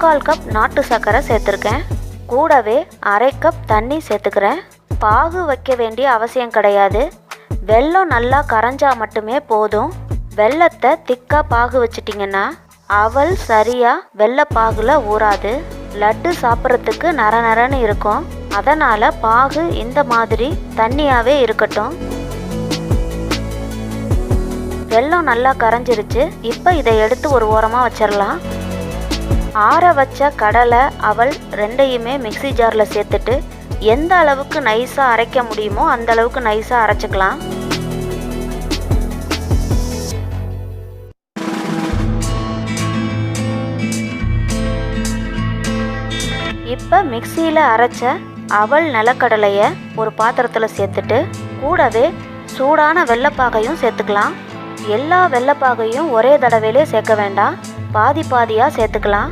3/4 cup நாட்டு சர்க்கரை சேர்த்துருக்கேன். கூடவே 1/2 கப் தண்ணி சேர்த்துக்கிறேன். பாகு வைக்க வேண்டிய அவசியம் கிடையாது. வெல்லம் நல்லா கரைஞ்சா மட்டுமே போதும். வெல்லத்தை திக்காக பாகு வச்சிட்டிங்கன்னா அவல் சரியாக வெள்ளைப்பாகுல ஊறாது. லட்டு சாப்பிட்றதுக்கு நர நரன்னு இருக்கும். அதனால் பாகு இந்த மாதிரி தண்ணியாகவே இருக்கட்டும். வெல்லம் நல்லா கரைஞ்சிருச்சு. இப்போ இதை எடுத்து ஒரு ஓரமாக வச்சிடலாம். ஆற வச்ச கடலை அவல் ரெண்டையுமே மிக்ஸி ஜாரில் சேர்த்துட்டு எந்த அளவுக்கு நைஸாக அரைக்க முடியுமோ அந்த அளவுக்கு நைஸாக அரைச்சிக்கலாம். இப்போ மிக்சியில் அரைச்ச அவல் நிலக்கடலையை ஒரு பாத்திரத்தில் சேர்த்துட்டு கூடவே சூடான வெள்ளைப்பாகையும் சேர்த்துக்கலாம். எல்லா வெள்ளைப்பாகையும் ஒரே தடவையிலே சேர்க்க வேண்டாம், பாதி பாதியாக சேர்த்துக்கலாம்.